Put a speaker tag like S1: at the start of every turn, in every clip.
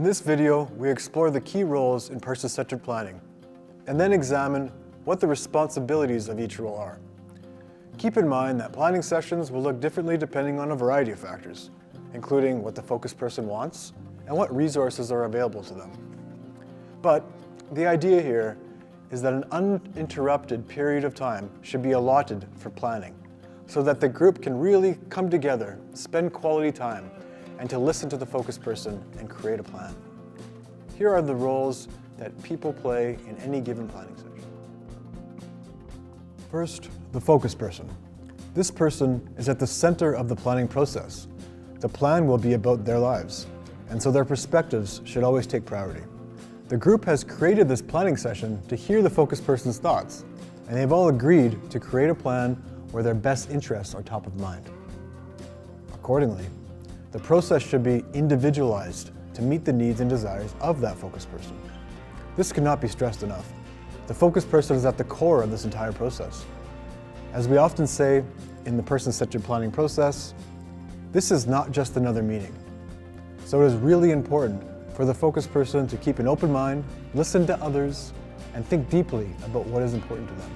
S1: this video, we explore the key roles in person-centered planning, and then examine what the responsibilities of each role are. Keep in mind that planning sessions will look differently depending on a variety of factors, including what the focus person wants and what resources are available to them. But the idea here is that an uninterrupted period of time should be allotted for planning so that the group can really come together, spend quality time, and to listen to the focus person and create a plan. Here are the roles that people play in any given planning session. First, the focus person. This person is at the center of the planning process. The plan will be about their lives, and so their perspectives should always take priority. The group has created this planning session to hear the focus person's thoughts, and they've all agreed to create a plan where their best interests are top of mind. Accordingly, the process should be individualized to meet the needs and desires of that focus person. This cannot be stressed enough. The focus person is at the core of this entire process. As we often say in the person-centered planning process, this is not just another meeting. So it is really important for the focus person to keep an open mind, listen to others, and think deeply about what is important to them.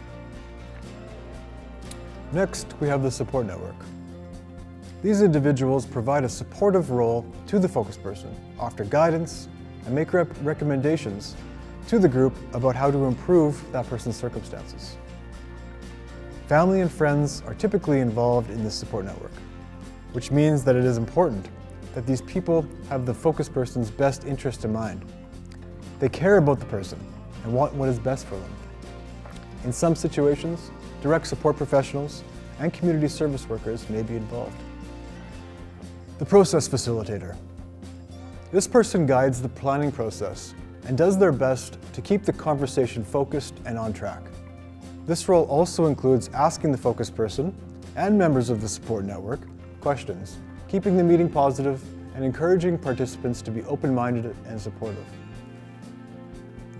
S1: Next, we have the support network. These individuals provide a supportive role to the focus person, offer guidance, and make recommendations to the group about how to improve that person's circumstances. Family and friends are typically involved in this support network, which means that it is important that these people have the focus person's best interest in mind. They care about the person and want what is best for them. In some situations, direct support professionals and community service workers may be involved. The process facilitator. This person guides the planning process and does their best to keep the conversation focused and on track. This role also includes asking the focus person and members of the support network questions, keeping the meeting positive, and encouraging participants to be open-minded and supportive.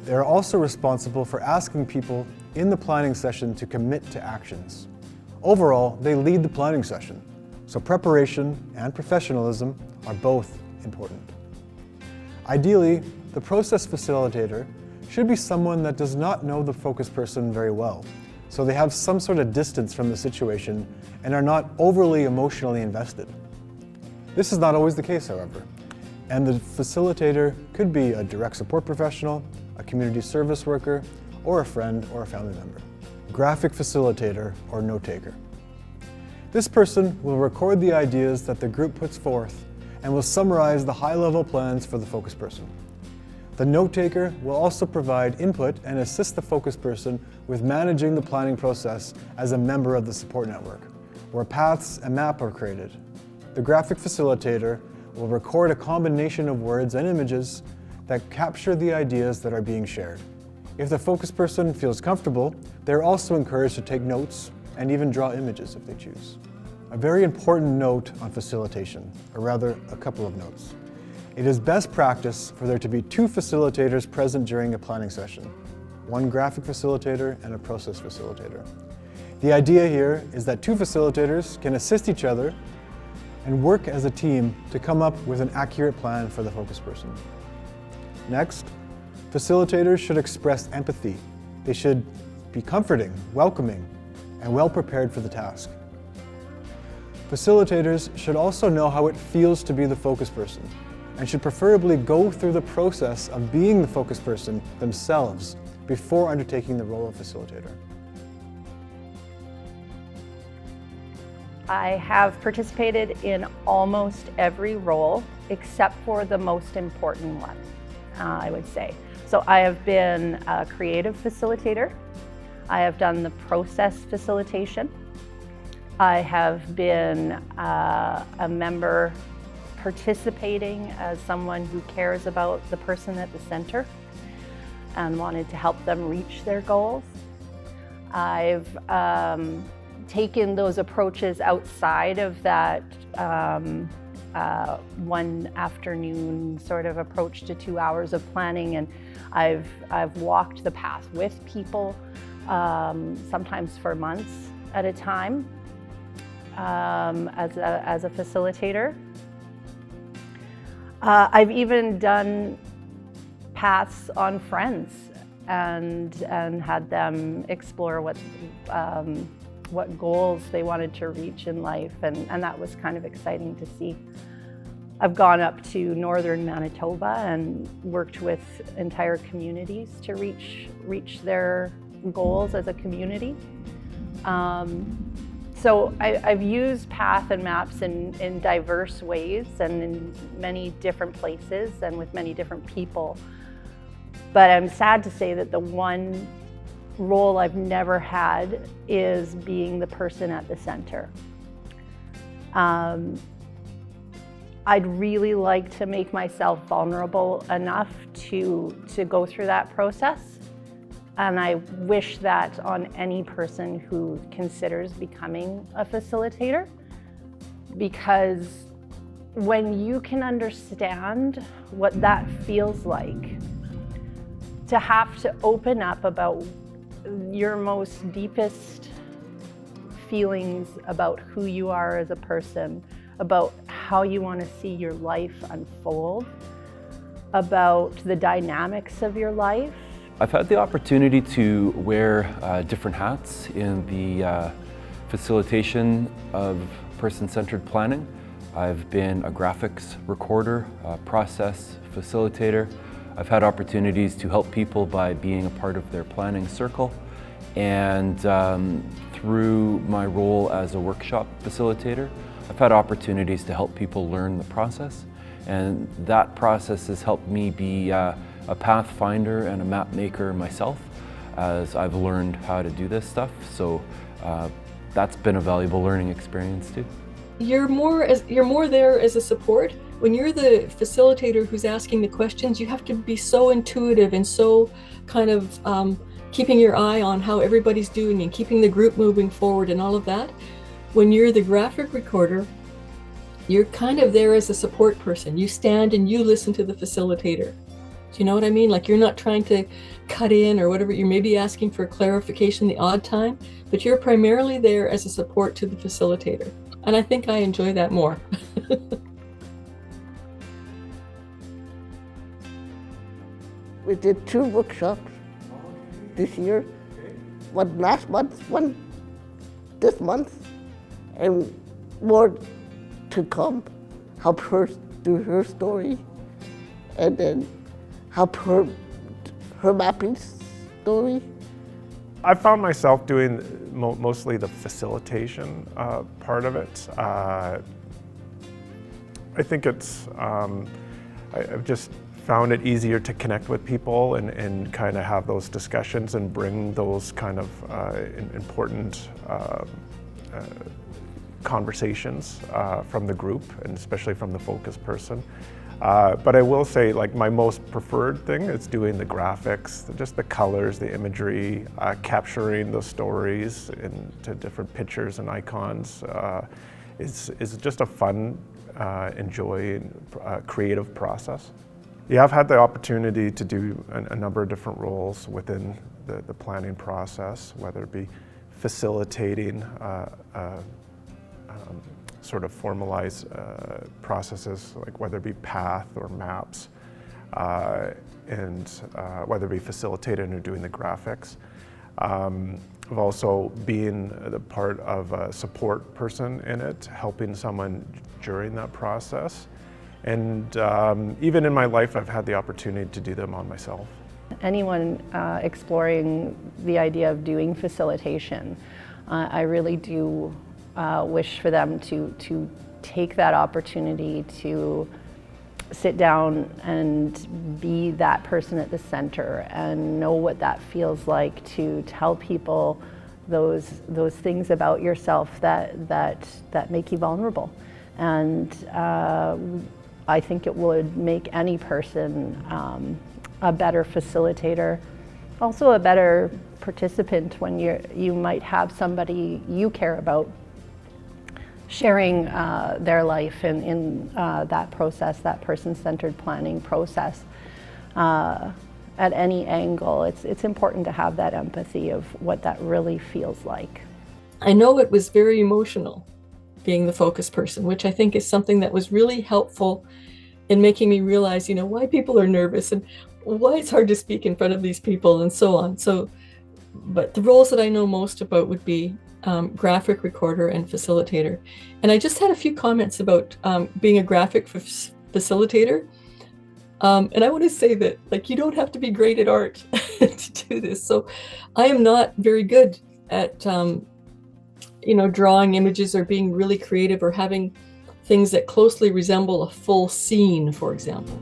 S1: They are also responsible for asking people in the planning session to commit to actions. Overall, they lead the planning session, so preparation and professionalism are both important. Ideally, the process facilitator should be someone that does not know the focus person very well, so they have some sort of distance from the situation and are not overly emotionally invested. This is not always the case, however, and the facilitator could be a direct support professional, a community service worker, or a friend or a family member. Graphic facilitator or note-taker. This person will record the ideas that the group puts forth and will summarize the high-level plans for the focus person. The note-taker will also provide input and assist the focus person with managing the planning process as a member of the support network, where paths and map are created. The graphic facilitator will record a combination of words and images that capture the ideas that are being shared. If the focus person feels comfortable, they're also encouraged to take notes and even draw images if they choose. A very important note on facilitation, or rather a couple of notes. It is best practice for there to be two facilitators present during a planning session, one graphic facilitator and a process facilitator. The idea here is that two facilitators can assist each other and work as a team to come up with an accurate plan for the focus person. Next, facilitators should express empathy. They should be comforting, welcoming, and well prepared for the task. Facilitators should also know how it feels to be the focus person and should preferably go through the process of being the focus person themselves before undertaking the role of facilitator.
S2: I have participated in almost every role except for the most important one, I would say. So I have been a creative facilitator. I have done the process facilitation. I have been a member participating as someone who cares about the person at the center and wanted to help them reach their goals. I've taken those approaches outside of that one afternoon sort of approach to 2 hours of planning, and I've walked the path with people, sometimes for months at a time, as a facilitator. I've even done paths on friends and had them explore what goals they wanted to reach in life, and that was kind of exciting to see. I've gone up to northern Manitoba and worked with entire communities to reach their goals as a community. So I've used path and maps in diverse ways and in many different places and with many different people. But I'm sad to say that the one role I've never had is being the person at the center. I'd really like to make myself vulnerable enough to go through that process. And I wish that on any person who considers becoming a facilitator, because when you can understand what that feels like, to have to open up about your most deepest feelings about who you are as a person, about how you want to see your life unfold, about the dynamics of your life.
S3: I've had the opportunity to wear different hats in the facilitation of person-centered planning. I've been a graphics recorder, process facilitator. I've had opportunities to help people by being a part of their planning circle. And through my role as a workshop facilitator, I've had opportunities to help people learn the process. And that process has helped me be a pathfinder and a map maker myself as I've learned how to do this stuff. So that's been a valuable learning experience too.
S4: You're more there as a support. When you're the facilitator who's asking the questions, you have to be so intuitive and so kind of keeping your eye on how everybody's doing and keeping the group moving forward and all of that. When you're the graphic recorder, you're kind of there as a support person. You stand and you listen to the facilitator. Do you know what I mean? Like, you're not trying to cut in or whatever. You're maybe asking for clarification the odd time, but you're primarily there as a support to the facilitator. And I think I enjoy that more.
S5: We did 2 workshops this year. One last month, one this month, and more to come. Help her do her story, and then help her mapping story.
S6: I found myself doing mostly the facilitation part of it. I think it's, I've just found it easier to connect with people and kind of have those discussions and bring those kind of important conversations from the group, and especially from the focus person. But I will say, like, my most preferred thing is doing the graphics, just the colors, the imagery, capturing those stories into different pictures and icons. Is just a fun, enjoying, creative process. Yeah, I've had the opportunity to do a number of different roles within the planning process, whether it be facilitating sort of formalized processes, like whether it be path or maps, and whether it be facilitating or doing the graphics. I've also been the part of a support person in it, helping someone during that process. And even in my life, I've had the opportunity to do them on myself.
S2: Anyone exploring the idea of doing facilitation, I really do wish for them to take that opportunity to sit down and be that person at the center and know what that feels like to tell people those things about yourself that make you vulnerable. And I think it would make any person a better facilitator, also a better participant when you might have somebody you care about sharing their life in that process, that person-centered planning process. At any angle, it's important to have that empathy of what that really feels like.
S4: I know it was very emotional being the focus person, which I think is something that was really helpful and making me realize, why people are nervous and why it's hard to speak in front of these people and so on. So, but the roles that I know most about would be graphic recorder and facilitator. And I just had a few comments about being a graphic facilitator. And I want to say that, like, you don't have to be great at art to do this. So I am not very good at, drawing images or being really creative or having things that closely resemble a full scene, for example.